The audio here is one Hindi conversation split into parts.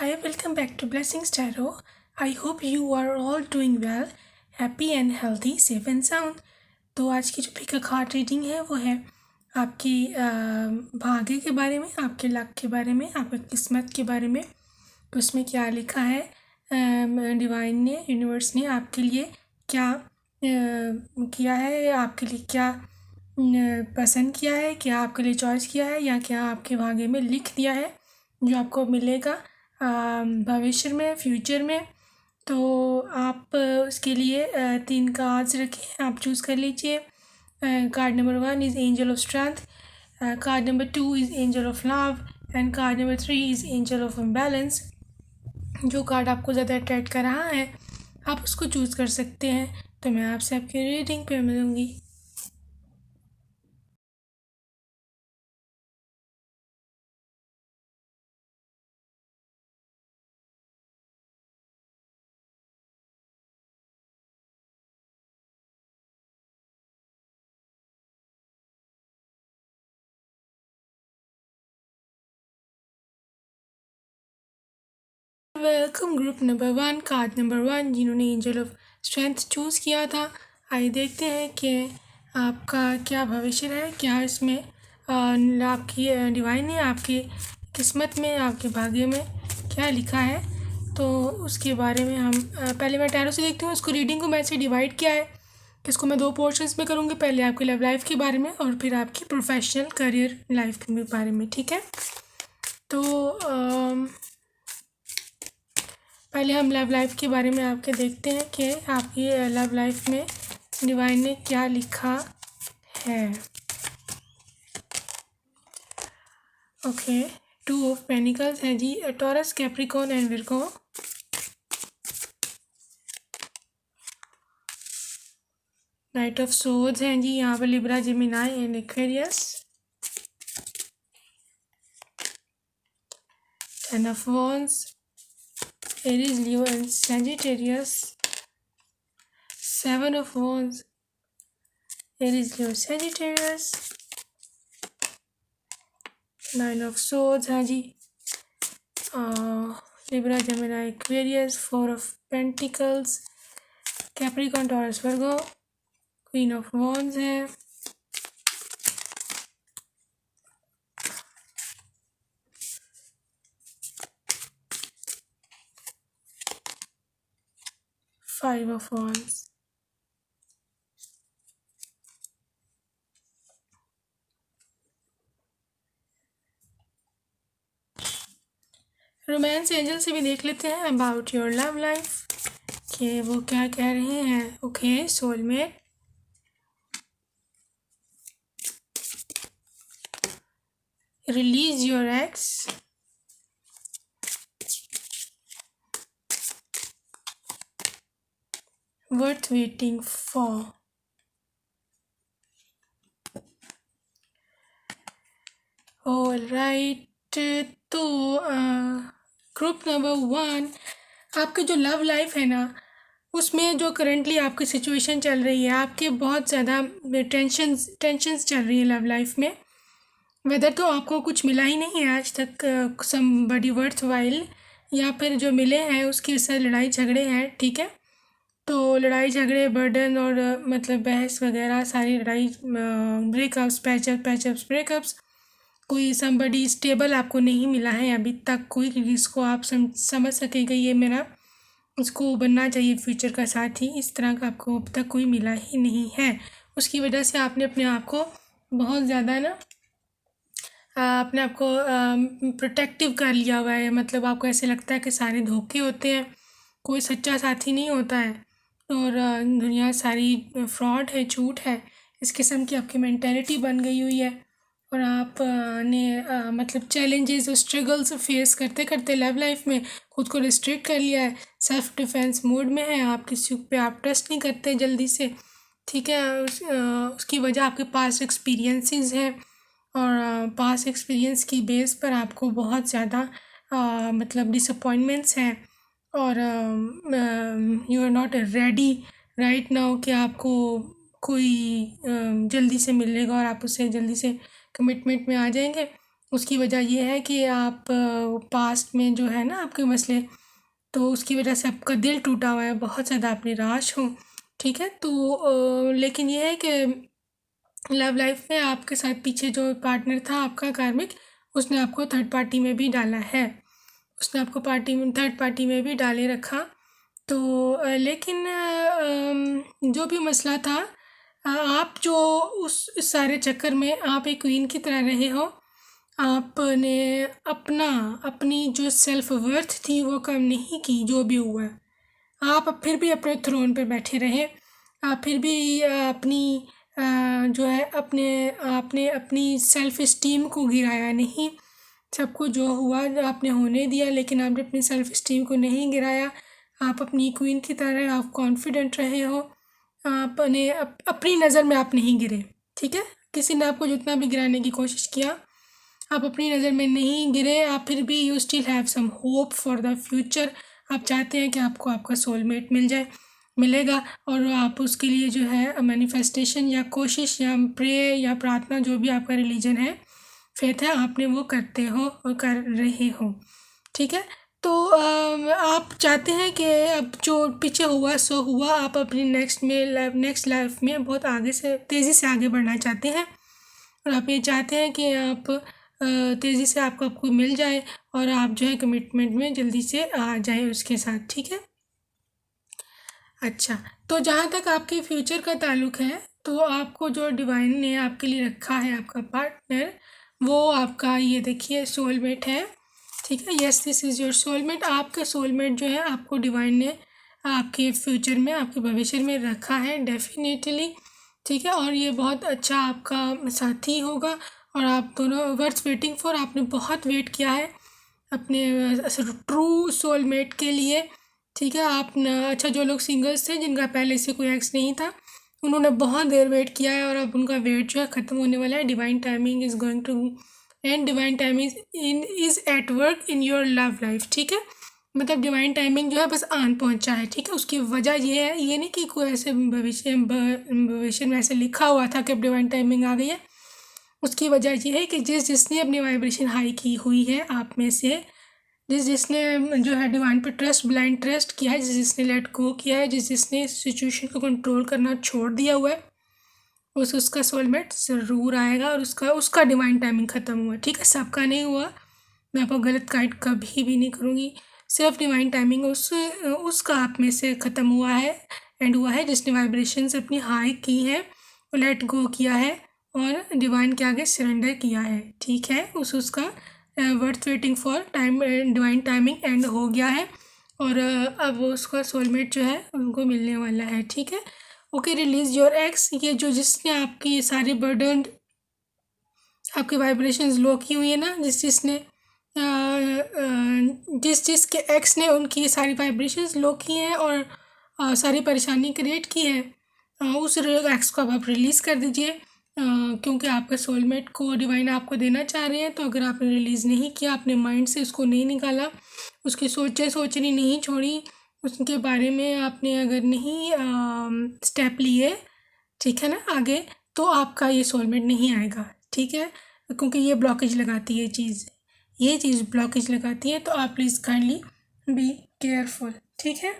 Hi, welcome back to Blessings Tarot. I hope you are all doing well, happy and healthy, safe and sound. तो आज की जो पिक कार्ड रीडिंग है वो है आपकी भाग्य के बारे में, आपके लक के बारे में, आपकी किस्मत के बारे में। तो उसमें क्या लिखा है, डिवाइन ने, यूनिवर्स ने आपके लिए क्या किया है, आपके लिए क्या पसंद किया है, क्या आपके लिए चॉइस किया है या क्या आपके भाग्य में लिख दिया है जो आपको मिलेगा भविष्य में, फ्यूचर में। तो आप उसके लिए 3 कार्ड्स रखें, आप चूज़ कर लीजिए। Card number 1 is angel of strength, card number 2 is angel of love and card number 3 is angel of balance. जो कार्ड आपको ज़्यादा अट्रैक्ट कर रहा है आप उसको चूज़ कर सकते हैं। तो मैं आपसे आपकी रीडिंग पे मिलूँगी। Welcome group number 1, card number 1 जिन्होंने एंजल ऑफ स्ट्रेंथ चूज़ किया था। आइए देखते हैं कि आपका क्या भविष्य है, क्या इसमें आपकी डिवाइन ने आपकी किस्मत में, आपके भाग्य में क्या लिखा है। तो उसके बारे में हम पहले मैं टैरो से देखती हूँ। उसको रीडिंग को मैं ऐसे डिवाइड किया है कि इसको मैं 2 पोर्शंस में करूँगी। पहले आपकी लव लाइफ के बारे में और फिर आपकी प्रोफेशनल करियर लाइफ के बारे में, ठीक है। तो पहले हम लव लाइफ के बारे में आपके देखते हैं कि आपकी लव लाइफ में डिवाइन ने क्या लिखा है। ओके, 2 ऑफ पेनिकल्स है जी, Taurus, Capricorn and Virgo. Knight of swords हैं जी, यहाँ पर Libra, Gemini and Aquarius. 10 of wands, Aries, Leo and Sagittarius. 7 of wands, Aries, Leo, Sagittarius. 9 of swords हैं जी, Libra, Gemini, Aquarius. 4 of pentacles, Capricorn, Taurus, Virgo. Queen of wands है, 5 ऑफ वॉन्ड्स। रोमांस एंजल से भी देख लेते हैं अबाउट योर लव लाइफ कि वो क्या कह रहे हैं। Okay, soulmate, release your x, worth waiting for. Alright, तो ग्रुप नंबर 1, आपकी जो लव लाइफ है ना उसमें जो करंटली आपकी सिचुएशन चल रही है, आपके बहुत ज़्यादा टेंशन्स चल रही है लव लाइफ में। वेदर तो आपको कुछ मिला ही नहीं है आज तक, समबडी वर्थ वाइल, या फिर जो मिले हैं उसके साथ लड़ाई झगड़े हैं, ठीक है। तो लड़ाई झगड़े, बर्डन और मतलब बहस वगैरह, सारी लड़ाई, ब्रेकअप्स, पैचअप्स, ब्रेकअप्स। कोई समबडी स्टेबल आपको नहीं मिला है अभी तक कोई, क्योंकि इसको आप समझ सकेंगे ये मेरा उसको बनना चाहिए फ्यूचर का साथी, इस तरह का आपको अब तक कोई मिला ही नहीं है। उसकी वजह से आपने अपने आप को बहुत ज़्यादा ना अपने आप को प्रोटेक्टिव कर लिया हुआ है। मतलब आपको ऐसे लगता है कि सारे धोखे होते हैं, कोई सच्चा साथी नहीं होता है और दुनिया सारी फ्रॉड है, झूठ है, इस किस्म की आपकी मेंटेलिटी बन गई हुई है। और आप ने मतलब चैलेंजेस और स्ट्रगल्स फेस करते करते लव लाइफ में खुद को रिस्ट्रिक्ट कर लिया है, सेल्फ डिफेंस मोड में है। आप किसी पे आप ट्रस्ट नहीं करते जल्दी से, ठीक है। उसकी वजह आपके पास एक्सपीरियंसेस हैं और पास एक्सपीरियंस की बेस पर आपको बहुत ज़्यादा मतलब डिसअपॉइंटमेंट्स हैं और you are not ready right now कि आपको कोई जल्दी से मिलेगा और आप उससे जल्दी से कमिटमेंट में आ जाएंगे। उसकी वजह ये है कि आप पास्ट में जो है ना आपके मसले, तो उसकी वजह से आपका दिल टूटा हुआ है, बहुत ज़्यादा आप निराश हो, ठीक है। तो लेकिन ये है कि लव लाइफ में आपके साथ पीछे जो पार्टनर था आपका कार्मिक, उसने आपको थर्ड पार्टी में भी डाला है, उसने आपको थर्ड पार्टी में भी डाले रखा। तो लेकिन जो भी मसला था, आप जो उस सारे चक्कर में आप एक क्वीन की तरह रहे हो, आपने अपनी जो सेल्फ वर्थ थी वो कम नहीं की। जो भी हुआ आप अब फिर भी अपने थ्रोन पे बैठे रहे, आप फिर भी अपनी जो है आपने अपनी सेल्फ इस्टीम को गिराया नहीं। सबको जो हुआ आपने होने दिया, लेकिन आपने अपनी सेल्फ इस्टीम को नहीं गिराया। आप अपनी क्वीन की तरह आप कॉन्फिडेंट रहे हो, आपने अपनी नज़र में आप नहीं गिरे, ठीक है। किसी ने आपको जितना भी गिराने की कोशिश किया, आप अपनी नज़र में नहीं गिरे। आप फिर भी you still have some hope for the future. आप चाहते हैं कि आपको आपका सोलमेट मिलेगा, और आप उसके लिए जो है मैनिफेस्टेशन या कोशिश या प्रे या प्रार्थना, जो भी आपका रिलीजन है, फेथ है, आपने वो करते हो और कर रहे हो, ठीक है। तो आप चाहते हैं कि अब जो पीछे हुआ सो हुआ, आप अपनी नेक्स्ट लाइफ में बहुत आगे से तेज़ी से आगे बढ़ना चाहते हैं, और आप ये चाहते हैं कि आप तेज़ी से आपको मिल जाए, और आप जो है कमिटमेंट में जल्दी से आ जाए उसके साथ, ठीक है। अच्छा, तो जहाँ तक आपके फ्यूचर का ताल्लुक़ है, तो आपको जो डिवाइन ने आपके लिए रखा है आपका पार्टनर, वो आपका ये देखिए सोलमेट है, ठीक है। Yes, this is your soulmate. आपका सोलमेट जो है आपको डिवाइन ने आपके फ्यूचर में, आपके भविष्य में रखा है डेफिनेटली, ठीक है। और ये बहुत अच्छा आपका साथी होगा, और आप दोनों वर्थ वेटिंग फॉर, आपने बहुत वेट किया है अपने ट्रू सोलमेट के लिए, ठीक है। आप न अच्छा, जो लोग सिंगल्स थे जिनका पहले से कोई एक्स नहीं था, उन्होंने बहुत देर वेट किया है, और अब उनका वेट जो है ख़त्म होने वाला है। Divine timing is going to end, divine timing is at work in your love life, ठीक है। मतलब डिवाइन टाइमिंग जो है बस आन पहुंचा है, ठीक है। उसकी वजह ये है, ये नहीं कि कोई ऐसे भविष्य में ऐसे लिखा हुआ था कि अब डिवाइन टाइमिंग आ गई है। उसकी वजह ये है कि जिसने अपनी वाइब्रेशन हाई की हुई है आप में से, जिसने जो है डिवाइन पे ब्लाइंड ट्रस्ट किया है, जिसने लेट गो किया है, जिसने सिचुएशन को कंट्रोल करना छोड़ दिया हुआ है, उसका सोलमेट ज़रूर आएगा, और उसका डिवाइन टाइमिंग ख़त्म हुआ, ठीक है। सबका नहीं हुआ, मैं आपको गलत गाइड कभी भी नहीं करूँगी। सिर्फ डिवाइन टाइमिंग उसका आप में से ख़त्म हुआ है, एंड हुआ है जिसने वाइब्रेशंस अपनी हाई की है, लेट गो किया है, और डिवाइन के आगे सरेंडर किया है, ठीक है। उसका worth waiting for time, divine timing and हो गया है, और अब उसका सोलमेट जो है उनको मिलने वाला है, ठीक है। Okay, release your x. ये जिसने आपकी सारी बर्डन, आपकी वाइब्रेशंस लो की हुई है ना, जिसके एक्स ने उनकी सारी वाइब्रेशंस लो की हैं, और सारी परेशानी क्रिएट की है, उस एक्स को अब आप रिलीज़ कर दीजिए, क्योंकि आपके सोलमेट को डिवाइन आपको देना चाह रहे हैं। तो अगर आपने रिलीज़ नहीं किया, अपने माइंड से उसको नहीं निकाला, उसकी सोचनी नहीं छोड़ी, उसके बारे में आपने अगर नहीं स्टेप लिए, ठीक है ना, आगे, तो आपका ये सोलमेट नहीं आएगा, ठीक है। क्योंकि ये ब्लॉकेज लगाती है ये चीज़ ब्लॉकेज लगाती है। तो आप प्लीज़ काइंडली बी केयरफुल, ठीक है,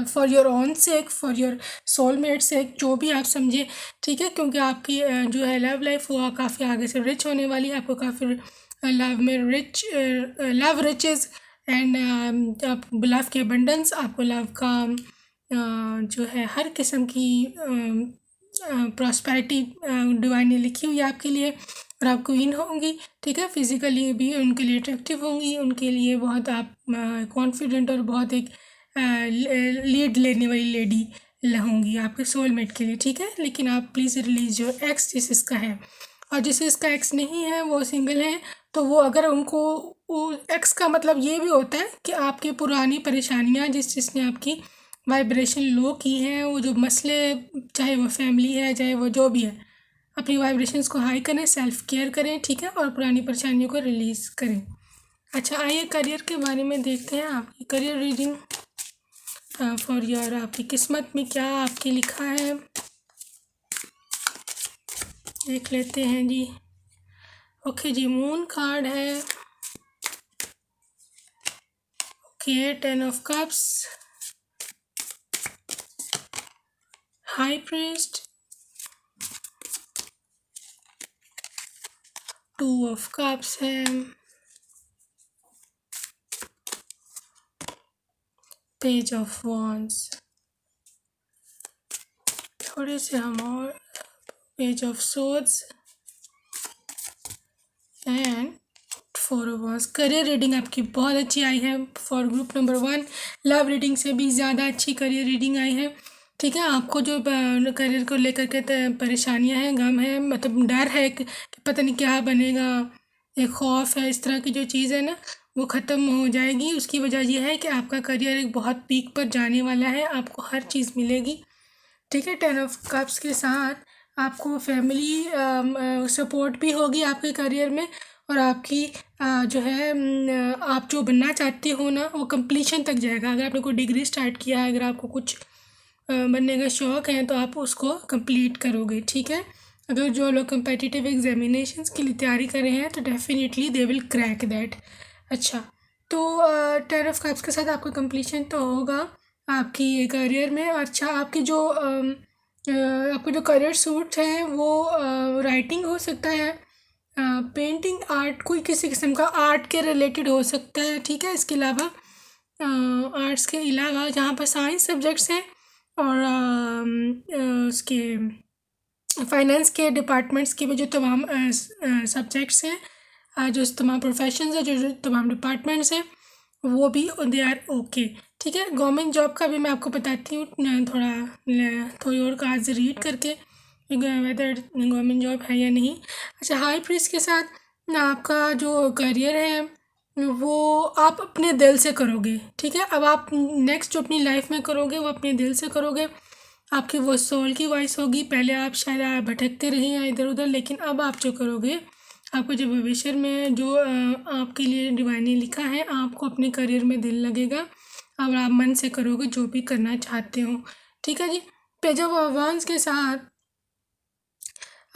for your own sake, for your soulmate sake, जो भी आप समझे, ठीक है। क्योंकि आपकी जो है लव लाइफ वो काफ़ी आगे से रिच होने वाली है, आपको काफ़ी लव में लव रिचेस एंड लव की अबंडेंस, आपको लव का जो है हर किस्म की प्रॉस्पेरिटी डिवाइन ने लिखी हुई है आपके लिए, और आप क्वीन होंगी, ठीक है। फिज़िकली भी उनके लिए अट्रैक्टिव होंगी, उनके लिए बहुत आप कॉन्फिडेंट और बहुत एक लीड लेने वाली लेडी होंगी आपके सोलमेट के लिए, ठीक है। लेकिन आप प्लीज़ रिलीज़ योर एक्स जिस इसका है, और जिस इसका एक्स नहीं है वो सिंगल है, तो वो अगर उनको वो एक्स का मतलब ये भी होता है कि आपकी पुरानी परेशानियाँ जिसने आपकी वाइब्रेशन लो की हैं, वो जो मसले, चाहे वो फैमिली है, चाहे वो जो भी है, अपनी वाइब्रेशंस को हाई करें, सेल्फ केयर करें, ठीक है, और पुरानी परेशानियों को रिलीज़ करें। अच्छा, आइए करियर के बारे में देखते हैं, आपकी करियर रीडिंग फॉर योर, आपकी किस्मत में क्या आपके लिखा है। देख लेते हैं जी। ओके जी, मून कार्ड है। Okay, 10 of Cups, high priest, 2 of Cups है, पेज ऑफ वॉन्ड्स, थोड़े से हम और, page of swords and 4 of Wands। Career reading आपकी बहुत अच्छी आई है for group number 1। Love reading से भी ज़्यादा अच्छी करियर रीडिंग आई है। ठीक है, आपको जो करियर को लेकर के परेशानियां हैं, गम है, मतलब डर है कि पता नहीं क्या बनेगा, एक खौफ है, इस तरह की जो चीज़ है ना वो ख़त्म हो जाएगी। उसकी वजह यह है कि आपका करियर एक बहुत पीक पर जाने वाला है, आपको हर चीज़ मिलेगी। ठीक है, 10 of Cups के साथ आपको फैमिली सपोर्ट भी होगी आपके करियर में, और आपकी जो है आप जो बनना चाहते हो ना वो कंप्लीशन तक जाएगा। अगर आपने कोई डिग्री स्टार्ट किया है, अगर आपको कुछ बनने का शौक़ है तो आप उसको कंप्लीट करोगे। ठीक है, अगर जो लोग कम्पिटिटिव एग्जामिनेशंस के लिए तैयारी कर रहे हैं तो definitely they will crack that. अच्छा, तो 10 of Cups के साथ आपका कंप्लीशन तो होगा आपकी करियर में। अच्छा, आपकी जो आपके जो करियर सूट हैं वो राइटिंग हो सकता है, पेंटिंग, आर्ट, कोई किसी किस्म का आर्ट के रिलेटेड हो सकता है। ठीक है, इसके अलावा आर्ट्स के अलावा जहाँ पर साइंस सब्जेक्ट्स हैं और उसके फाइनेंस के डिपार्टमेंट्स के भी जो तमाम सब्जेक्ट्स हैं, जो तमाम प्रोफेशंस हैं, जो तमाम डिपार्टमेंट्स हैं, वो भी दे आर ओके। ठीक है, गवर्नमेंट जॉब का भी मैं आपको बताती हूँ थोड़ी और कार्ड्स रीड करके वेदर गवर्नमेंट जॉब है या नहीं। अच्छा, हाई प्रीस्ट के साथ आपका जो करियर है वो आप अपने दिल से करोगे। ठीक है, अब आप नेक्स्ट जो अपनी लाइफ में करोगे वो अपने दिल से करोगे, आपकी वो सोल की वॉइस होगी। पहले आप शायद भटकते रहे हैं इधर उधर, लेकिन अब आप जो करोगे, आपको जो भविष्य में जो आपके लिए डिवाइन ने लिखा है, आपको अपने करियर में दिल लगेगा और आप मन से करोगे जो भी करना चाहते हो। ठीक है जी, पेज ऑफ वांड्स के साथ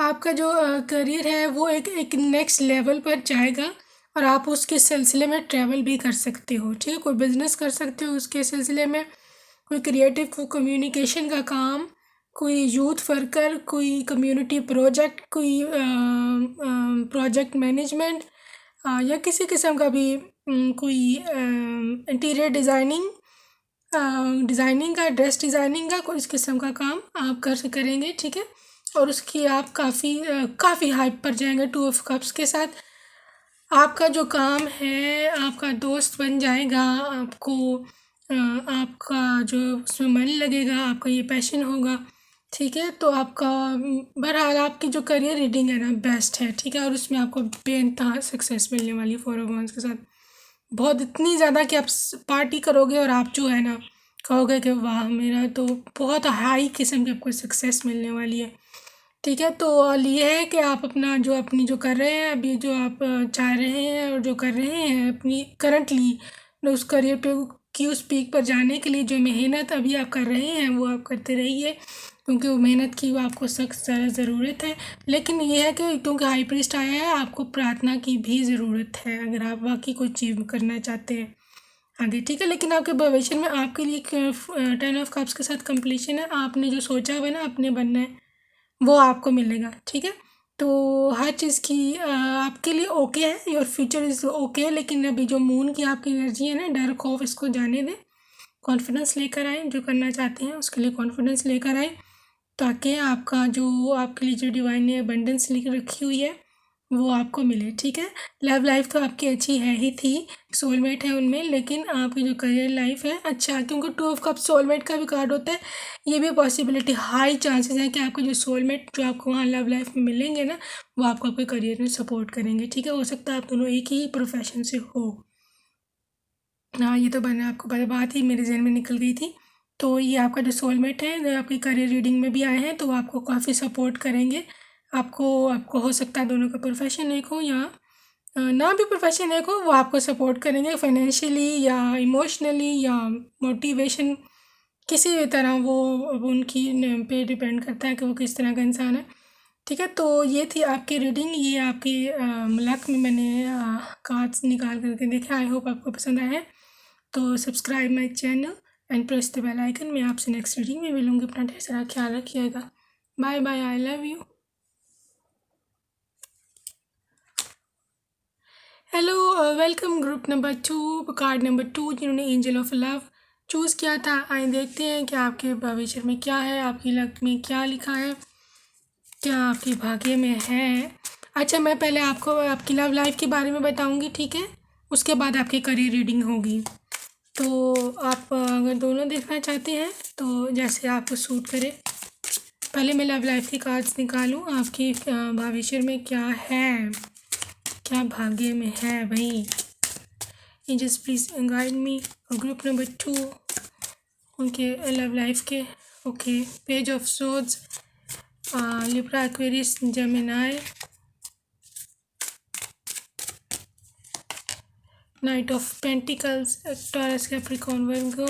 आपका जो करियर है वो एक नेक्स्ट लेवल पर जाएगा और आप उसके सिलसिले में ट्रैवल भी कर सकते हो। ठीक है, कोई बिजनेस कर सकते हो उसके सिलसिले में, कोई क्रिएटिव, कोई कम्युनिकेशन का काम, कोई यूथ वर्कर, कोई कम्युनिटी प्रोजेक्ट, कोई प्रोजेक्ट मैनेजमेंट, या किसी किस्म का भी कोई इंटीरियर डिज़ाइनिंग का, ड्रेस डिज़ाइनिंग का, कोई इस किस्म का काम आप करेंगे। ठीक है, और उसकी आप काफ़ी हाइप पर जाएंगे 2 of Cups के साथ। आपका जो काम है आपका दोस्त बन जाएगा, आपका जो उसमें मन लगेगा, आपका ये पैशन होगा। ठीक है, तो आपका बहरहाल आपकी जो करियर रीडिंग है ना बेस्ट है। ठीक है, और उसमें आपको बेइंतहा सक्सेस मिलने वाली 4 of Wands के साथ, बहुत इतनी ज़्यादा कि आप पार्टी करोगे और आप जो है ना कहोगे कि वाह, मेरा तो बहुत हाई किस्म की आपको सक्सेस मिलने वाली है। ठीक है, तो ये है कि आप अपनी जो कर रहे हैं अभी, जो आप चाह रहे हैं और जो कर रहे हैं अपनी करंटली उस करियर पे की उस पीक पर जाने के लिए जो मेहनत अभी आप कर रहे हैं वो आप करते रहिए, क्योंकि वो मेहनत की आपको सख्त ज़्यादा ज़रूरत है। लेकिन ये है कि क्योंकि हाई प्रीस्ट आया है, आपको प्रार्थना की भी ज़रूरत है अगर आप वाकई कोई अचीव करना चाहते हैं आगे। ठीक है, लेकिन आपके भविष्य में आपके लिए 10 of Cups के साथ कंप्लीशन है। आपने जो सोचा हुआ है ना अपने बनना है वो आपको मिलेगा। ठीक है, तो हर चीज़ की आपके लिए ओके है, योर फ्यूचर इज़ ओके। लेकिन अभी जो मून की आपकी एनर्जी है ना, डर खौफ, इसको जाने दें, कॉन्फिडेंस लेकर आए, जो करना चाहते हैं उसके लिए कॉन्फिडेंस लेकर आए, ताकि आपके लिए जो डिवाइन ने अबंडेंस लिख रखी हुई है वो आपको मिले। ठीक है, लव लाइफ तो आपकी अच्छी है ही थी, सोलमेट है उनमें, लेकिन आपकी जो करियर लाइफ है अच्छा, क्योंकि 2 of Cups सोलमेट का भी कार्ड होता है, ये भी पॉसिबिलिटी हाई चांसेस है कि आपके जो सोलमेट जो आपको वहाँ लव लाइफ में मिलेंगे ना वो आपको आपके करियर में सपोर्ट करेंगे। ठीक है, हो सकता है आप दोनों एक ही प्रोफेशन से हो। हाँ, ये तो मैंने आपको बात ही मेरे जहन में निकल गई थी। तो ये आपका जो सोलमेट है जो आपकी करियर रीडिंग में भी आए हैं, तो वो आपको काफ़ी सपोर्ट करेंगे। आपको हो सकता है दोनों का प्रोफेशन एक हो या ना भी प्रोफेशन एक हो, वो आपको सपोर्ट करेंगे फाइनेंशियली या इमोशनली या मोटिवेशन, किसी भी तरह वो उनकी पे डिपेंड करता है कि वो किस तरह का इंसान है। ठीक है, तो ये थी आपकी रीडिंग। ये आपकी लक में मैंने कार्ड्स निकाल करके देखे। आई होप आपको पसंद आया है। तो subscribe my channel and press the bell icon. मैं आपसे नेक्स्ट रीडिंग में मिलूँगी। अपना ढेर सारा ख्याल रखिएगा। Bye bye, I love you. Hello, welcome group number 2, card number 2 जिन्होंने एंजल ऑफ लव चूज़ किया था। आइए देखते हैं कि आपके भविष्य में क्या है, आपकी लक में क्या लिखा है, क्या आपके भाग्य में है। अच्छा, मैं पहले आपको आपकी लव लाइफ के बारे में बताऊंगी, ठीक है? उसके बाद आपकी करियर रीडिंग होगी। तो आप अगर दोनों देखना चाहते हैं तो जैसे आपको सूट करे। पहले मैं लव लाइफ की कार्ड्स निकालूं, आपके भविष्य में क्या है, क्या भाग्य में है भाई। Angels please guide me. Group number 2 उनके लव लाइफ के। Okay, page of swords, Libra, Aquarius, Gemini, knight of pentacles, Taurus, Capricorn, Virgo,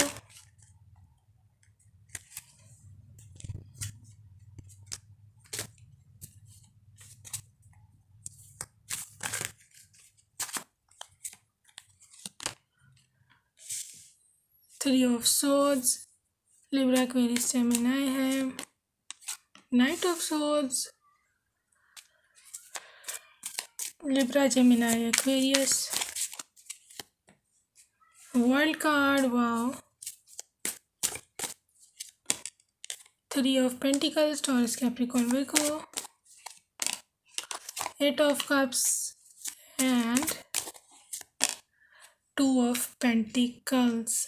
three of swords, Libra, Aquarius, Gemini है, knight of swords, Libra, Gemini, Aquarius, world card, wow, three of pentacles, Taurus, Capricorn, Virgo, eight of cups and two of pentacles.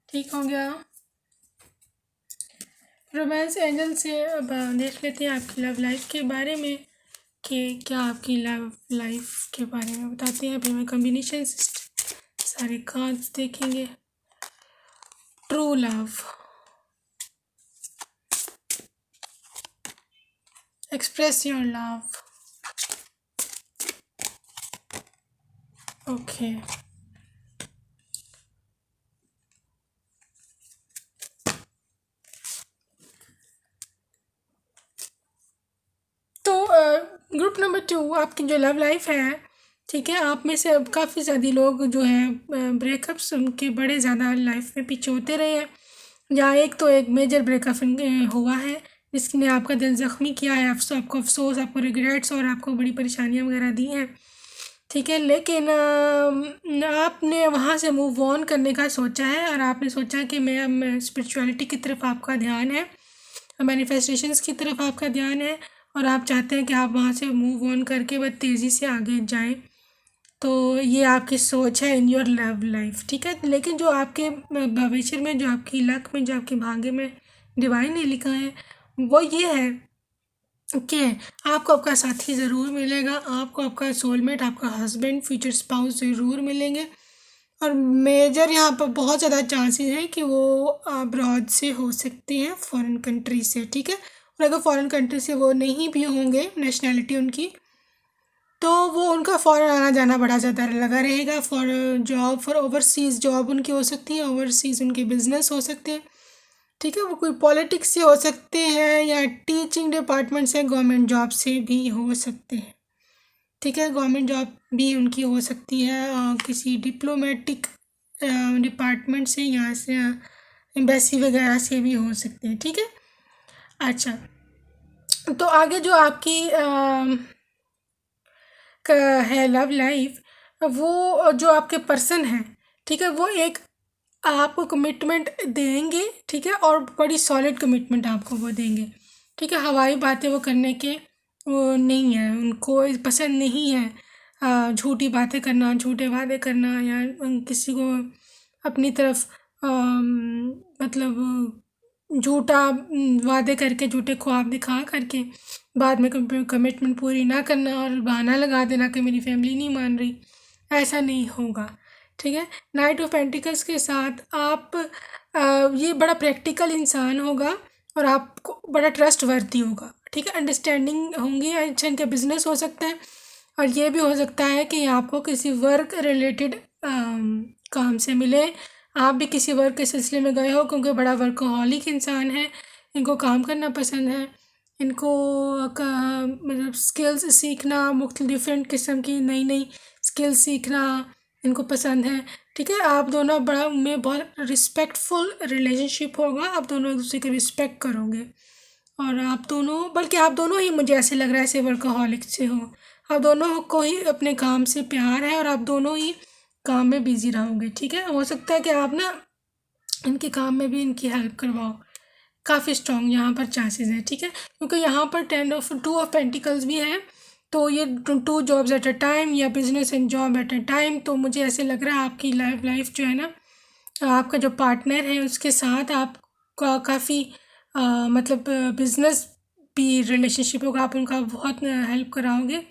ठीक हो गया। रोमांस एंजल से अब देख लेते हैं आपकी लव लाइफ के बारे में कि क्या आपकी लव लाइफ के बारे में बताते हैं। अभी मैं कॉम्बिनेशन सारे कार्ड्स देखेंगे। True love, express your love, okay, तो ग्रुप नंबर 2 आपकी जो लव लाइफ है, ठीक है, आप में से अब काफ़ी ज़्यादा लोग जो हैं ब्रेकअप्स उनके बड़े ज़्यादा लाइफ में पीछे होते रहे हैं। जहाँ एक मेजर ब्रेकअप हुआ है जिसने आपका दिल ज़ख्मी किया है, आपको अफसोस, आपको रिग्रेट्स और आपको बड़ी परेशानियाँ वगैरह दी हैं, ठीक है। लेकिन आपने वहाँ से मूव ऑन करने का सोचा है और आपने सोचा कि मैं स्पिरिचुअलिटी की तरफ आपका ध्यान है, मैनिफेस्टेशंस की तरफ आपका ध्यान है और आप चाहते हैं कि आप वहाँ से मूव ऑन करके बहुत तेज़ी से आगे जाएं। तो ये आपकी सोच है इन योर लव लाइफ, ठीक है। लेकिन जो आपके भविष्य में, जो आपकी लक में, जो आपके भाग्य में डिवाइन ने लिखा है वो ये है कि आपको आपका साथी ज़रूर मिलेगा, आपको आपका सोलमेट, आपका हस्बैंड, फ्यूचर स्पाउस ज़रूर मिलेंगे। और मेजर यहाँ पर बहुत ज़्यादा चांसेस हैं कि वो अब्रॉड से हो सकते हैं, फॉरेन कंट्री से, ठीक है। और अगर फॉरेन कंट्री से वो नहीं भी होंगे नेशनैलिटी उनकी, तो वो उनका फ़ॉरेन आना जाना बड़ा ज़्यादा लगा रहेगा। For job, for overseas job उनकी हो सकती है, ओवरसीज़ उनके बिजनेस हो सकते हैं, ठीक है। वो कोई पॉलिटिक्स से हो सकते हैं या टीचिंग डिपार्टमेंट से, गवर्नमेंट जॉब से भी हो सकते हैं, ठीक है। गवर्नमेंट जॉब भी उनकी हो सकती है, किसी डिप्लोमेटिक डिपार्टमेंट से, यहाँ से एम्बेसी वगैरह से भी हो सकते हैं, ठीक है। अच्छा, तो आगे जो आपकी है लव लाइफ, वो जो आपके पर्सन हैं, ठीक है, वो एक आपको कमिटमेंट देंगे, ठीक है, और बड़ी सॉलिड कमिटमेंट आपको वो देंगे, ठीक है। हवाई बातें वो करने के वो नहीं है, उनको पसंद नहीं है झूठी बातें करना, झूठे वादे करना या किसी को अपनी तरफ मतलब झूठा वादे करके, झूठे ख्वाब दिखा करके बाद में कमिटमेंट पूरी ना करना और बहाना लगा देना कि मेरी फैमिली नहीं मान रही, ऐसा नहीं होगा, ठीक है। नाइट ऑफ पेंटिकल्स के साथ आप ये बड़ा प्रैक्टिकल इंसान होगा और आपको बड़ा ट्रस्ट वर्दी होगा, ठीक है। अंडरस्टैंडिंग होंगी, अच्छा इनका बिजनेस हो सकता है और ये भी हो सकता है कि आपको किसी वर्क रिलेटेड काम से मिले, आप भी किसी वर्क के सिलसिले में गए हो, क्योंकि बड़ा वर्कहॉलिक इंसान है, इनको काम करना पसंद है, इनको मतलब स्किल्स सीखना, डिफरेंट किस्म की नई नई स्किल्स सीखना इनको पसंद है। ठीक है, आप दोनों बड़ा में बहुत रिस्पेक्टफुल रिलेशनशिप होगा, आप दोनों एक दूसरे की रिस्पेक्ट करोगे। और आप दोनों, बल्कि आप दोनों ही, मुझे ऐसे लग रहा है, ऐसे वर्कaholic से हो। आप दोनों को ही अपने काम से प्यार है और आप दोनों ही काम में बिजी रहोगे। ठीक है, हो सकता है कि आप ना इनके काम में भी इनकी हेल्प करवाओ। काफ़ी स्ट्रॉन्ग यहाँ पर चांसेस हैं। ठीक है, क्योंकि यहाँ पर 2 ऑफ पेंटिकल्स भी हैं, तो ये 2 जॉब्स एट अ टाइम या business and job at a time. तो मुझे ऐसे लग रहा है आपकी लाइफ जो है ना, आपका जो पार्टनर है उसके साथ आपका काफ़ी मतलब बिजनेस भी रिलेशनशिप होगा, आप उनका बहुत हेल्प कराओगे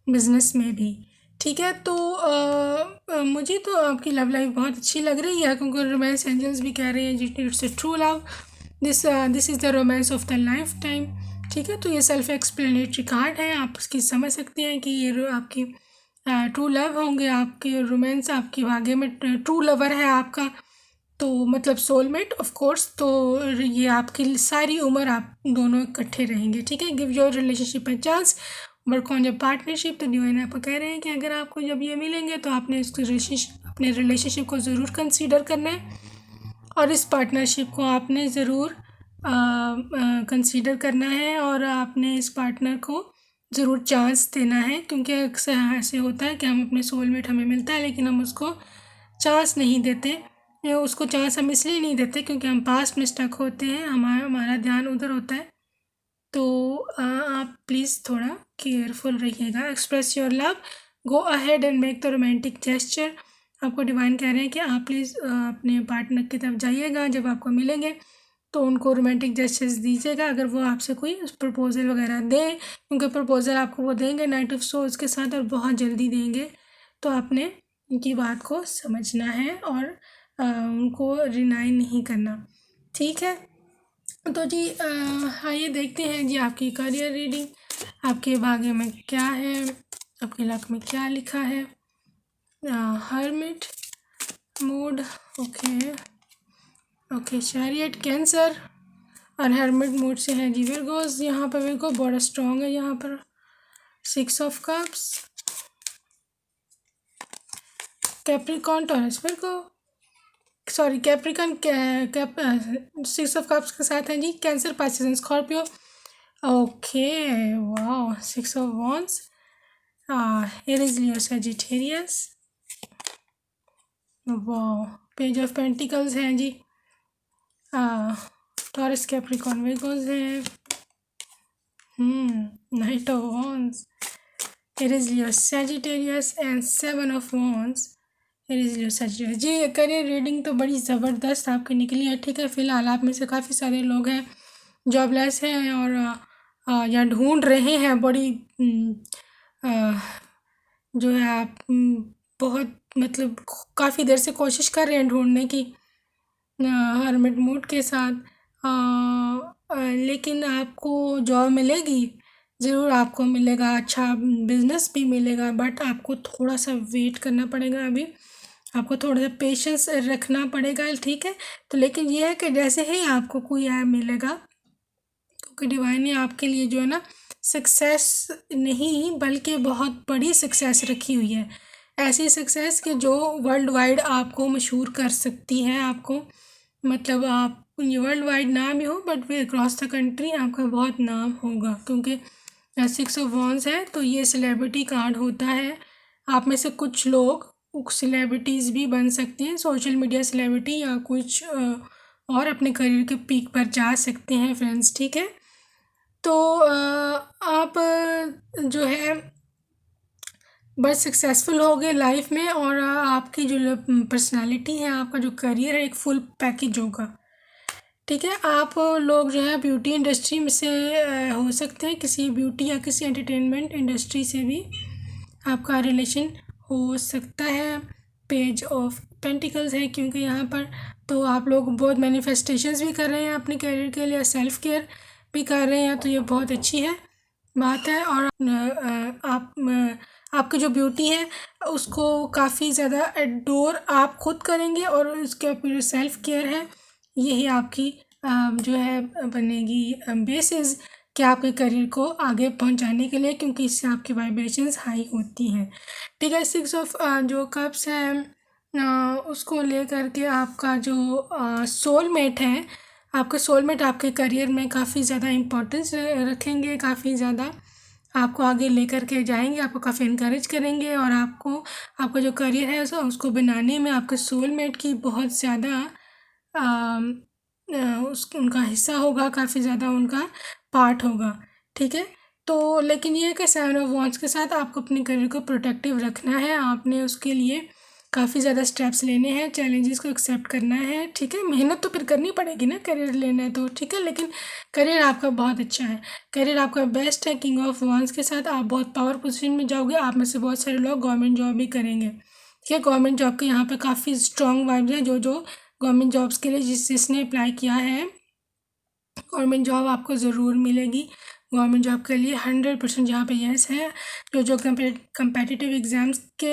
बिजनेस में भी। ठीक है, तो मुझे तो आपकी लव लाइफ बहुत अच्छी लग रही है, क्योंकि रोमांस एंजल्स भी कह रहे हैं जी it's a true love, this is the romance of the lifetime. ठीक है, तो ये सेल्फ एक्सप्लेनेटरी कार्ड है, आप उसकी समझ सकते हैं कि ये आपकी ट्रू लव होंगे, आपके रोमांस, आपके भाग्य में ट्रू लवर है आपका, तो मतलब सोलमेट ऑफ कोर्स। तो ये आपकी सारी उम्र आप दोनों इकट्ठे रहेंगे। ठीक है, give your relationship a chance, work on your partnership. तो डिवाइन आपको कह रहे हैं कि अगर आपको जब ये मिलेंगे तो आपने अपने रिलेशनशिप को ज़रूर कंसीडर करना है, और इस पार्टनरशिप को आपने ज़रूर कंसीडर करना है, और आपने इस पार्टनर को ज़रूर चांस देना है। क्योंकि अक्सर ऐसे होता है कि हम अपने सोलमेट हमें मिलता है लेकिन हम उसको चांस नहीं देते, या उसको चांस हम इसलिए नहीं देते क्योंकि हम पास्ट में स्टक होते हैं, हमारा ध्यान उधर होता है। तो आप प्लीज़ थोड़ा केयरफुल रहिएगा। Express your love, go ahead and make the romantic gesture. आपको डिवाइन कह रहे हैं कि आप प्लीज़ अपने पार्टनर की तरफ जाइएगा, जब आपको मिलेंगे तो उनको रोमांटिक जेस्चर्स दीजिएगा, अगर वो आपसे कोई प्रपोज़ल वगैरह दें, क्योंकि प्रपोज़ल आपको वो देंगे नाइट ऑफ सोल्स के साथ, और बहुत जल्दी देंगे। तो आपने उनकी बात को समझना है और उनको डिनाई नहीं करना। ठीक है, तो जी आइए देखते हैं जी आपकी करियर रीडिंग, आपके भाग्य में क्या है, आपके लक में क्या लिखा है। Hermit mood, okay okay, chariot cancer, और हर्मिट मूड से है जी विर्गोस। यहाँ पर विर्गो बड़ा स्ट्रॉन्ग है, यहाँ पर 6 of cups, Capricorn Taurus Virgo, sorry Capricorn 6 of cups के साथ हैं जी Cancer, Pisces and Scorpio. Okay, wow, 6 of wands, Aries, Leo, Sagittarius. Wow, page of pentacles हैं जी, टॉरस, कैप्रिकॉन, विर्गोस है। Knight of wands, Aries, Leo, Sagittarius and 7 of wands, Aries, Leo, Sagittarius. जी करियर रीडिंग तो बड़ी ज़बरदस्त आपकी निकली है। ठीक है, फिलहाल आप में से काफ़ी सारे लोग हैं जॉबलेस हैं और या ढूंढ रहे हैं बड़ी जो है आप बहुत मतलब काफ़ी देर से कोशिश कर रहे हैं ढूंढने की हर्मिट मूड के साथ, लेकिन आपको जॉब मिलेगी, ज़रूर आपको मिलेगा, अच्छा बिजनेस भी मिलेगा, बट आपको थोड़ा सा वेट करना पड़ेगा, अभी आपको थोड़ा सा पेशेंस रखना पड़ेगा। ठीक है, तो लेकिन ये है कि जैसे ही आपको कोई ऐप मिलेगा, क्योंकि डिवाइन ने आपके लिए जो है ना सक्सेस नहीं बल्कि बहुत बड़ी सक्सेस रखी हुई है, ऐसी सक्सेस कि जो वर्ल्ड वाइड आपको मशहूर कर सकती है। आपको मतलब आप ये वर्ल्ड वाइड ना भी हो but way across the country आपका बहुत नाम होगा, क्योंकि 6 ऑफ वॉन्ड्स है तो ये सेलिब्रिटी कार्ड होता है। आप में से कुछ लोग सेलिब्रिटीज़ भी बन सकते हैं, सोशल मीडिया सेलिब्रिटी, या कुछ और अपने करियर के पीक पर जा सकते हैं फ्रेंड्स। ठीक है, तो आप जो है बस सक्सेसफुल हो गए लाइफ में, और आपकी जो पर्सनालिटी है, आपका जो करियर है, एक फुल पैकेज होगा। ठीक है, आप लोग जो है ब्यूटी इंडस्ट्री में से हो सकते हैं, किसी ब्यूटी या किसी एंटरटेनमेंट इंडस्ट्री से भी आपका रिलेशन हो सकता है। पेज ऑफ पेंटिकल्स है क्योंकि यहाँ पर, तो आप लोग बहुत मैनिफेस्टेशंस भी कर रहे हैं अपने करियर के लिए, सेल्फ केयर भी कर रहे हैं, तो ये बहुत अच्छी है बात है। और आपकी जो ब्यूटी है उसको काफ़ी ज़्यादा एडोर आप खुद करेंगे, और उसके ऊपर सेल्फ केयर है, यही आपकी जो है बनेगी बेसिस कि आपके करियर को आगे पहुंचाने के लिए, क्योंकि इससे आपकी वाइब्रेशंस हाई होती हैं। ठीक है, 6 ऑफ जो कप्स है उसको लेकर के आपका जो सोलमेट है, आपका सोलमेट आपके करियर में काफ़ी ज़्यादा इम्पोर्टेंस रखेंगे, काफ़ी ज़्यादा आपको आगे लेकर के जाएंगे, आपको काफ़ी इनकरेज करेंगे, और आपको आपका जो करियर है उसको बनाने में आपके सोलमेट की बहुत ज़्यादा उस उनका हिस्सा होगा, काफ़ी ज़्यादा उनका पार्ट होगा। ठीक है, तो लेकिन ये है कि 7 ऑफ वॉन्ड्स के साथ आपको अपने करियर को प्रोटेक्टिव रखना है, आपने उसके लिए काफ़ी ज़्यादा स्टेप्स लेने हैं, चैलेंजेस को एक्सेप्ट करना है। ठीक है, मेहनत तो फिर करनी पड़ेगी ना, करियर लेना है तो। ठीक है, लेकिन करियर आपका बहुत अच्छा है, करियर आपका बेस्ट है। किंग ऑफ वॉन्ड्स के साथ आप बहुत पावर पोजीशन में जाओगे, आप में से बहुत सारे लोग गवर्नमेंट जॉब भी करेंगे। ठीक है, गवर्नमेंट जॉब के यहाँ पे काफ़ी स्ट्रॉन्ग वाइब्स हैं। जो जो गवर्नमेंट जॉब्स के लिए जिसने अप्लाई किया है, गवर्नमेंट जॉब आपको ज़रूर मिलेगी। गवर्नमेंट जॉब के लिए 100% यहाँ पे यस है। जो जो कंपेटिटिव एग्ज़ाम्स के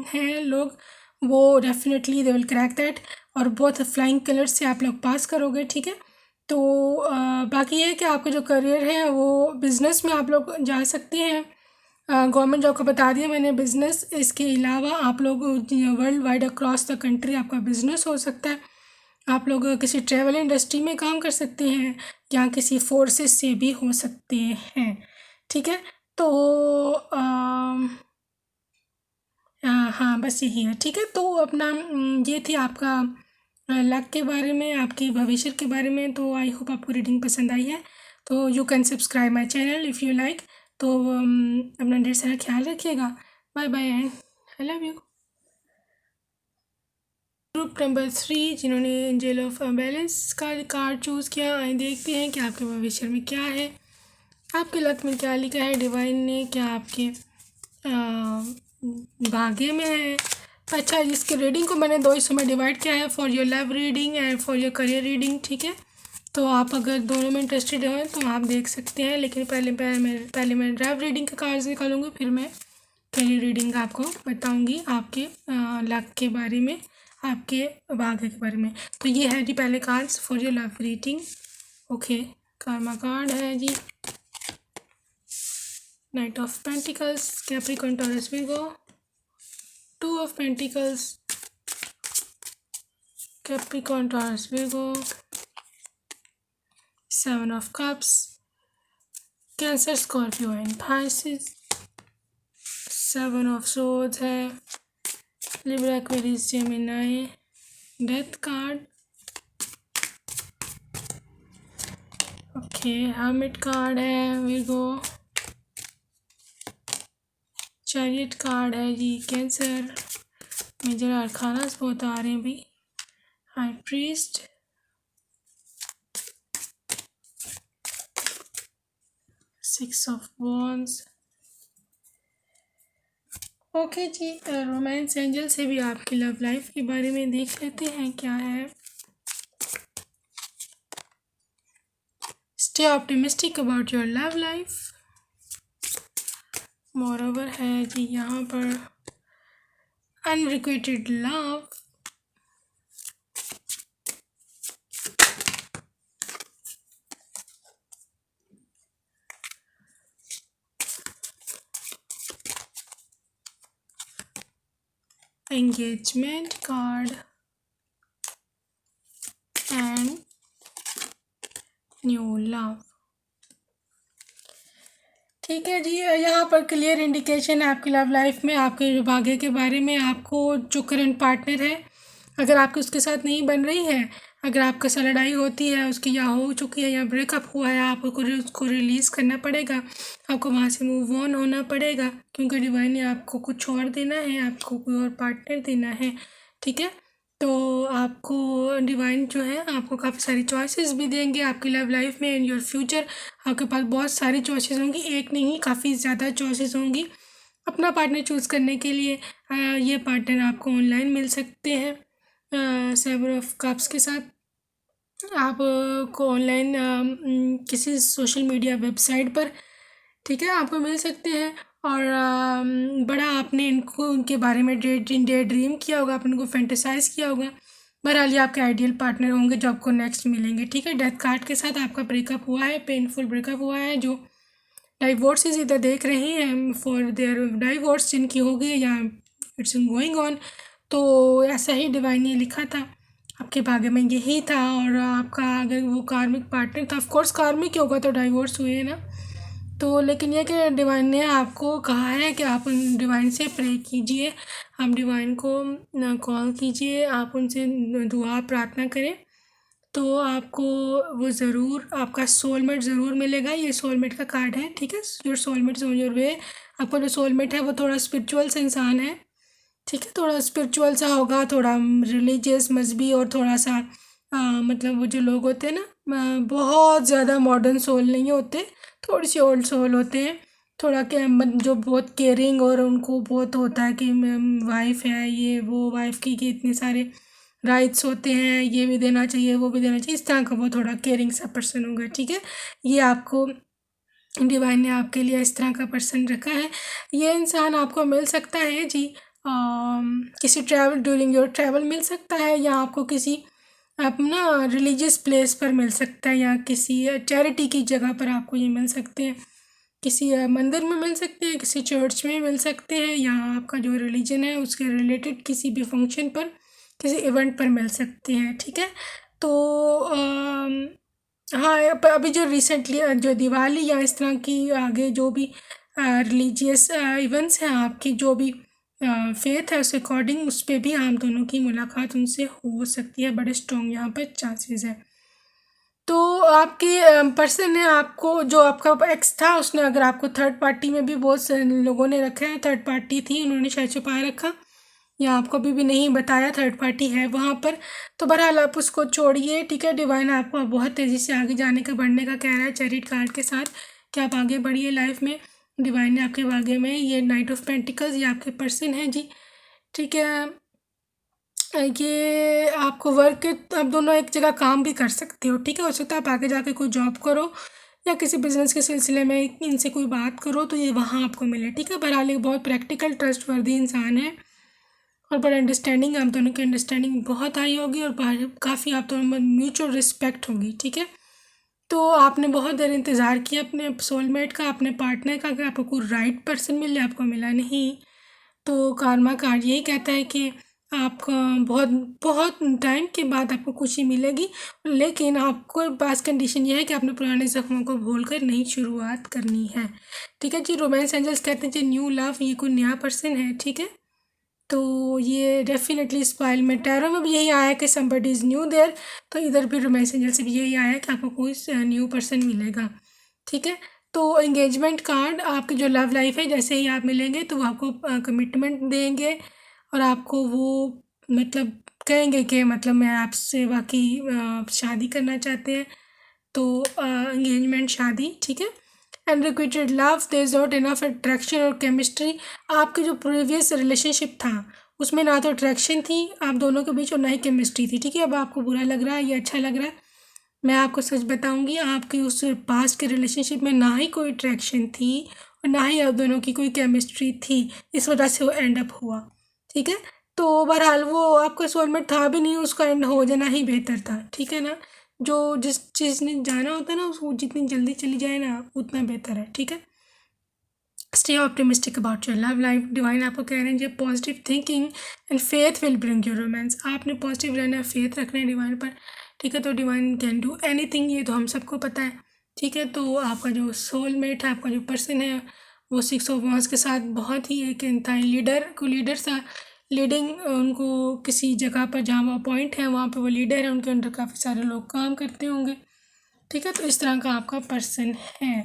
हैं लोग, वो definitely they will crack that, और बहुत फ्लाइंग कलर्स से आप लोग पास करोगे। ठीक है, तो बाकी ये है कि आपका जो करियर है वो बिज़नेस में आप लोग जा सकते हैं। गवर्नमेंट जॉब का बता दिया मैंने, बिज़नेस इसके अलावा आप लोग world wide across the country आपका बिज़नेस हो सकता है। आप लोग किसी ट्रैवल इंडस्ट्री में काम कर सकते हैं, या किसी फोर्सेस से भी हो सकते हैं। ठीक है, तो हाँ बस यही है। ठीक है, तो अपना ये थी आपका लक के बारे में, आपके भविष्य के बारे में। तो आई होप आपको रीडिंग पसंद आई है। तो you can subscribe my channel if you like. तो अपना ढेर सारा ख्याल रखिएगा। Bye bye and I love you. Group number 3 जिन्होंने एंजल ऑफ बैलेंस का कार्ड चूज़ किया, आइए देखते हैं कि आपके भविष्य में क्या है, आपके लक में क्या लिखा है, डिवाइन ने क्या आपके भाग्य में है। अच्छा, इसके रीडिंग को मैंने 2 हिस्सों में डिवाइड किया है, for your love reading and for your career reading. ठीक है, तो आप अगर दोनों में इंटरेस्टेड हैं तो आप देख सकते हैं, लेकिन पहले मैं लव रीडिंग के कार्ड्स निकालूंगी, फिर मैं करियर रीडिंग आपको बताऊंगी, आपके लक के बारे में, आपके भाग्य के बारे में। तो ये है जी पहले cards for your love reading. Okay, karma card है जी, knight of pentacles, Capricorn, Taurus, Virgo, 2 of pentacles, Capricorn, Taurus, Virgo, 7 of cups, Cancer, Scorpio and Pisces, 7 of swords है, Libra, Aquarius, Gemini, death card, okay, hermit card है, विर्गो, चैरियट कार्ड है जी, कैंसर, मेजर आर्कानास बहुत आ रहे हैं भी, high priest, six of wands. Okay जी, रोमांस एंजल से भी आपकी लव लाइफ के बारे में देख लेते हैं क्या है। Stay optimistic about your love life. Moreover है जी यहाँ पर unrequited love, engagement card and new love। ठीक है जी, यहाँ पर क्लियर इंडिकेशन है आपकी लव लाइफ में, आपके जो भाग्य के बारे में। आपको जो करंट पार्टनर है, अगर आपकी उसके साथ नहीं बन रही है, अगर आपके साथ लड़ाई होती है उसकी, या हो चुकी है या ब्रेकअप हुआ है, आपको उसको रिलीज़ करना पड़ेगा, आपको वहाँ से मूव ऑन होना पड़ेगा, क्योंकि डिवाइन ने आपको कुछ और देना है, आपको कोई और पार्टनर देना है। ठीक है, तो आपको डिवाइन जो है आपको काफ़ी सारी चॉइसेस भी देंगे आपकी लव लाइफ में। इन योर फ्यूचर आपके पास बहुत सारी चॉइसेस होंगी, एक नहीं काफ़ी ज़्यादा चॉइसेस होंगी अपना पार्टनर चूज़ करने के लिए। ये पार्टनर आपको ऑनलाइन मिल सकते हैं 7 ऑफ कप्स के साथ। आपको ऑनलाइन किसी सोशल मीडिया वेबसाइट पर, ठीक है, आपको मिल सकते हैं। और बड़ा आपने इनको उनके बारे में डे ड्रीम किया होगा, आपने उनको फैंटेसाइज़ किया होगा, बहरहाल ये आपके आइडियल पार्टनर होंगे जो आपको नेक्स्ट मिलेंगे, ठीक है। डेथ कार्ड के साथ आपका ब्रेकअप हुआ है, पेनफुल ब्रेकअप हुआ है। जो डाइवोर्सेस इधर देख रहे हैं फॉर देयर डाइवोर्स जिनकी हो गई या इट्स गोइंग ऑन, तो ऐसा ही डिवाइन ने लिखा था, आपके भाग्य में यही था। और आपका अगर वो कार्मिक पार्टनर था, ऑफ कोर्स कार्मिक ही होगा तो डाइवोर्स हुए ना, तो लेकिन ये कि डिवाइन ने आपको कहा है कि आप उन डिवाइन से प्रे कीजिए, आप डिवाइन को कॉल कीजिए, आप उनसे दुआ प्रार्थना करें, तो आपको वो ज़रूर आपका सोलमेट ज़रूर मिलेगा। ये सोलमेट का कार्ड है, ठीक है। Your soulmate on your way. आपका जो सोलमेट है वो थोड़ा स्पिरिचुअल सा इंसान है, ठीक है, थोड़ा स्पिरिचुअल सा होगा, थोड़ा रिलीजियस मजहबी, और थोड़ा सा मतलब वो जो लोग होते हैं ना, बहुत ज़्यादा मॉडर्न सोल नहीं होते, थोड़ी सी ओल्ड सोल होते हैं, थोड़ा क्या जो बहुत केयरिंग, और उनको बहुत होता है कि वाइफ है ये वो, वाइफ की इतने सारे राइट्स होते हैं, ये भी देना चाहिए वो भी देना चाहिए, इस तरह का वो थोड़ा केयरिंग सा पर्सन होगा, ठीक है। ये आपको डिवाइन ने आपके लिए इस तरह का पर्सन रखा है। ये इंसान आपको मिल सकता है जी, किसी ट्रैवल ड्यूरिंग योर ट्रैवल मिल सकता है, या आपको किसी अपना रिलीजियस प्लेस पर मिल सकता है, या किसी चैरिटी की जगह पर आपको ये मिल सकते हैं, किसी मंदिर में मिल सकते हैं, किसी चर्च में मिल सकते हैं, या आपका जो रिलीजन है उसके रिलेटेड किसी भी फंक्शन पर, किसी इवेंट पर मिल सकते हैं, ठीक है। तो हाँ, अभी जो रिसेंटली जो दिवाली या इस तरह की आगे जो भी रिलीजियस इवेंट्स हैं, आपकी जो भी फेथ है उस अकॉर्डिंग, उस पर भी आप दोनों की मुलाकात उनसे हो सकती है, बड़े स्ट्रॉन्ग यहाँ पर चांसेस है। तो आपके पर्सन ने आपको, जो आपका एक्स था, उसने अगर आपको थर्ड पार्टी में भी बहुत से लोगों ने रखा है, थर्ड पार्टी थी, उन्होंने शायद छुपाए रखा, या आपको अभी भी नहीं बताया थर्ड पार्टी है वहाँ पर, तो बहरहाल आप उसको छोड़िए, ठीक है। डिवाइन आपको बहुत तेज़ी से आगे जाने का, बढ़ने का कह रहा है चैरिट कार्ड के साथ, कि आप आगे बढ़िए लाइफ में। डिवाइन ने आपके भाग्य में ये नाइट ऑफ पेंटिकल्स, ये आपके पर्सन है जी, ठीक है। ये आपको वर्क, आप दोनों एक जगह काम भी कर सकते हो, ठीक है। हो सकता है आप आगे जाके कोई जॉब करो, या किसी बिजनेस के सिलसिले में इनसे कोई बात करो तो ये वहाँ आपको मिले, ठीक है। बहरहाल एक बहुत प्रैक्टिकल ट्रस्टवर्दी इंसान है, और बड़ा अंडरस्टैंडिंग, आप दोनों की अंडरस्टैंडिंग बहुत हाई होगी, और काफ़ी आप दोनों में म्यूचुअल रिस्पेक्ट होगी, ठीक है। तो आपने बहुत देर इंतज़ार किया अपने सोलमेट का, अपने पार्टनर का, कि आपको कोई राइट पर्सन मिले, आपको मिला नहीं। तो कार्मा कार्ड यही कहता है कि आपका बहुत बहुत टाइम के बाद आपको खुशी मिलेगी, लेकिन आपको पास कंडीशन ये है कि आपने पुराने ज़ख्मों को भूलकर नई शुरुआत करनी है, ठीक है जी। रोमांस एंजल्स कहते हैं जी न्यू लव, ये कोई नया पर्सन है, ठीक है। तो ये डेफिनेटली स्पाइल में टैरो में भी यही आया है कि समबडी इज़ न्यू देयर, तो इधर भी रोमांस एंजल से भी यही आया है कि आपको कोई न्यू पर्सन मिलेगा, ठीक है। तो एंगेजमेंट कार्ड, आपकी जो लव लाइफ है, जैसे ही आप मिलेंगे तो वो आपको कमिटमेंट देंगे, और आपको वो मतलब कहेंगे कि मतलब मैं आपसे वाकई शादी करना चाहते हैं, तो एंगेजमेंट शादी, ठीक है। Unrequited love, there is not enough attraction और केमिस्ट्री, आपके जो प्रीवियस रिलेशनशिप था उसमें ना तो अट्रैक्शन थी आप दोनों के बीच, और ना ही केमिस्ट्री थी, ठीक है। अब आपको बुरा लग रहा है या अच्छा लग रहा है, मैं आपको सच बताऊंगी, आपकी उस पास्ट के रिलेशनशिप में ना ही कोई अट्रैक्शन थी, और ना ही आप दोनों की कोई केमिस्ट्री थी, इस वजह से वो एंड अप हुआ, ठीक है। तो बहरहाल वो आपका सोलमेट था भी नहीं, उसका एंड हो जाना ही बेहतर था, ठीक है ना। जो जिस चीज़ ने जाना होता है ना, उसको जितनी जल्दी चली जाए ना उतना बेहतर है, ठीक है। Stay optimistic about your love life, divine आपको कह रहे हैं जी positive thinking and faith will bring your romance, आपने पॉजिटिव रहना है, फेथ रखना है डिवाइन पर, ठीक है। तो डिवाइन कैन डू एनीथिंग, ये तो हम सबको पता है, ठीक है। तो आपका जो सोलमेट है, आपका जो पर्सन है, वो 6 ऑफ वांड्स के साथ बहुत ही एक इंतहाई लीडर सा, लीडिंग, उनको किसी जगह पर जहाँ वो अपॉइंट है वहाँ पे वो लीडर है, उनके अंडर काफ़ी सारे लोग काम करते होंगे, ठीक है। तो इस तरह का आपका पर्सन है।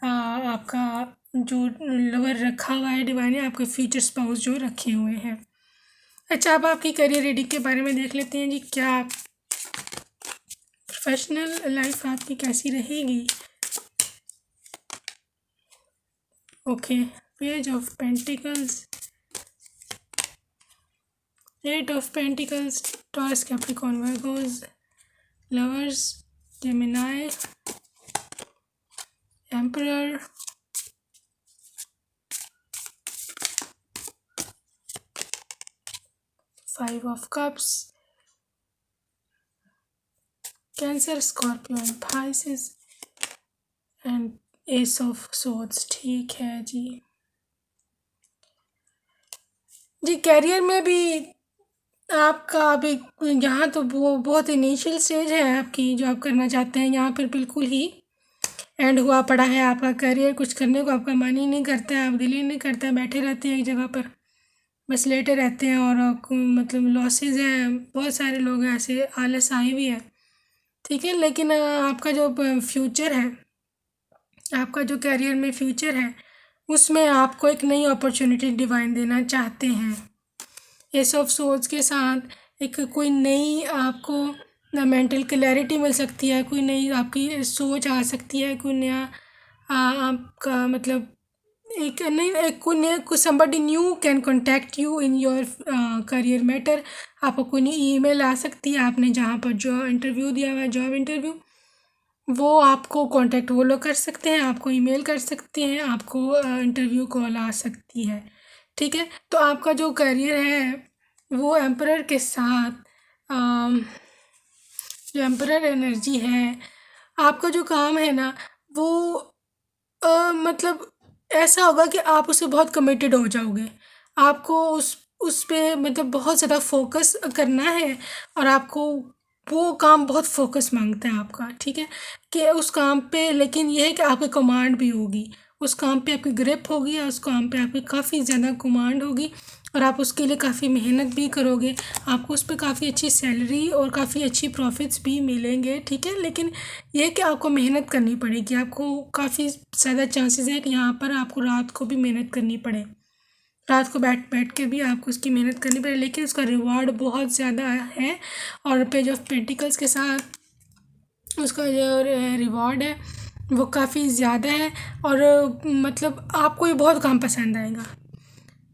आपका जो लवर रखा हुआ है डिवाइन है, आपके फ्यूचर स्पाउस जो रखे हुए हैं। अच्छा, अब आपकी करियर रीडिंग के बारे में देख लेते हैं जी, क्या प्रोफेशनल लाइफ आपकी कैसी रहेगी। Okay, page of pentacles, 8 of pentacles, Taurus, Capricorn, Virgo's, lovers, Gemini, emperor, 5 of cups, Cancer, Scorpio, Pisces and S of swords. ठीक है जी। जी कैरियर में भी आपका अभी यहाँ तो वो बहुत इनिशियल स्टेज है आपकी, जो आप करना चाहते हैं यहाँ पर बिल्कुल ही एंड हुआ पड़ा है आपका करियर। कुछ करने को आपका मन ही नहीं करता है, आप दिल ही नहीं करता है, बैठे रहते हैं एक जगह पर, बस लेटे रहते हैं। और मतलब लॉसेज हैं, बहुत सारे लोग हैं ऐसे, आलस आई भी है। ठीक है, लेकिन आपका जो फ्यूचर है, आपका जो करियर में फ्यूचर है, उसमें आपको एक नई अपॉर्चुनिटी डिवाइन देना चाहते हैं। एस ऑफ सोर्ड्स के साथ एक कोई नई आपको मेंटल क्लैरिटी मिल सकती है, कोई नई आपकी सोच आ सकती है, कोई नया आपका मतलब एक नई एक कोई नया कोई somebody new can contact you in your career matter. आपको कोई नई ईमेल आ सकती है, आपने जहाँ पर जो इंटरव्यू दिया हुआ है, जॉब इंटरव्यू, वो आपको कांटेक्ट वो लोग कर सकते हैं, आपको ईमेल कर सकते हैं, आपको इंटरव्यू कॉल आ सकती है। ठीक है, तो आपका जो करियर है वो एम्परर के साथ जो एम्परर एनर्जी है, आपका जो काम है ना वो मतलब ऐसा होगा कि आप उससे बहुत कमिटेड हो जाओगे। आपको उस पे मतलब बहुत ज़्यादा फोकस करना है, और आपको वो काम बहुत फोकस मांगता है आपका। ठीक है, कि उस काम पे, लेकिन ये है कि आपकी कमांड भी होगी उस काम पे, आपकी ग्रिप होगी, और उस काम पे आपकी काफ़ी ज़्यादा कमांड होगी, और आप उसके लिए काफ़ी मेहनत भी करोगे। आपको उस पे काफ़ी अच्छी सैलरी और काफ़ी अच्छी प्रॉफिट्स भी मिलेंगे। ठीक है, लेकिन ये है कि आपको मेहनत करनी पड़ेगी। आपको काफ़ी ज़्यादा चांसेस है कि यहाँ पर आपको रात को भी मेहनत करनी पड़े, रात को बैठ बैठ के भी आपको उसकी मेहनत करनी पड़े, लेकिन उसका रिवॉर्ड बहुत ज़्यादा है। और पेज ऑफ पेंटिकल्स के साथ उसका जो रिवॉर्ड है वो काफ़ी ज़्यादा है। और मतलब आपको ये बहुत काम पसंद आएगा,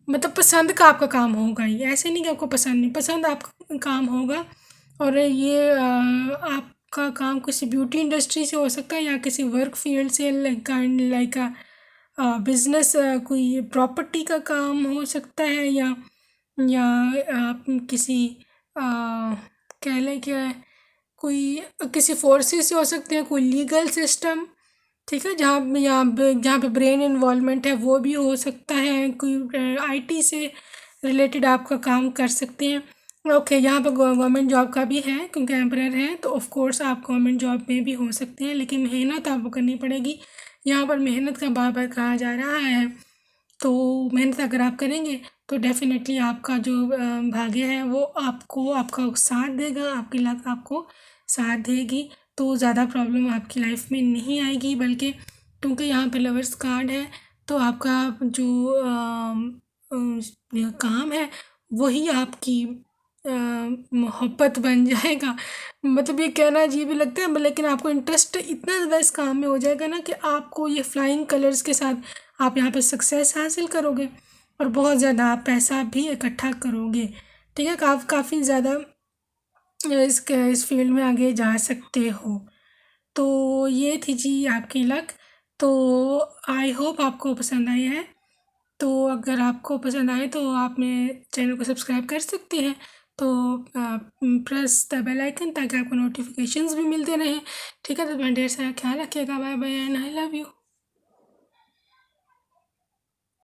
मतलब पसंद का आपका काम होगा ही, ऐसे नहीं कि आपको पसंद नहीं, पसंद आपका काम होगा। और ये आपका काम किसी ब्यूटी इंडस्ट्री से हो सकता है, या किसी वर्क फील्ड से, लाइक बिजनेस, कोई प्रॉपर्टी का काम हो सकता है, या आप किसी कह लें कि कोई किसी फोर्सेस से हो सकते हैं, कोई लीगल सिस्टम। ठीक है, जहाँ पे ब्रेन इन्वॉल्वमेंट है वो भी हो सकता है, कोई आईटी से रिलेटेड आपका काम कर सकते हैं। ओके, यहाँ पर गवर्नमेंट जॉब का भी है, क्योंकि एम्परर है तो ऑफ कोर्स आप गवर्नमेंट जॉब में भी हो सकते हैं, लेकिन मेहनत आपको करनी पड़ेगी। यहाँ पर मेहनत का बार बार कहा जा रहा है, तो मेहनत अगर आप करेंगे तो डेफिनेटली आपका जो भाग्य है वो आपको आपका साथ देगा, आपकी लक आपको साथ देगी। तो ज़्यादा प्रॉब्लम आपकी लाइफ में नहीं आएगी, बल्कि क्योंकि यहाँ पे लवर्स कार्ड है, तो आपका जो काम है वही आपकी मोहब्बत बन जाएगा। मतलब ये कहना अजीब ही लगता है, लेकिन आपको इंटरेस्ट इतना ज़्यादा इस काम में हो जाएगा ना कि आपको ये फ्लाइंग कलर्स के साथ आप यहाँ पे सक्सेस हासिल करोगे, और बहुत ज़्यादा आप पैसा भी इकट्ठा करोगे। ठीक है, काफ़ी ज़्यादा इस फील्ड में आगे जा सकते हो। तो ये थी जी आपकी लक। तो आई होप आपको पसंद आई है। तो अगर आपको पसंद आए तो आप मेरे चैनल को सब्सक्राइब कर सकते हैं। तो प्रेस द बेल आइकन, ताकि आपको नोटिफिकेशंस भी मिलते रहें। ठीक है, तो अपना ढेर सारा ख्याल रखिएगा। Bye bye and I love you.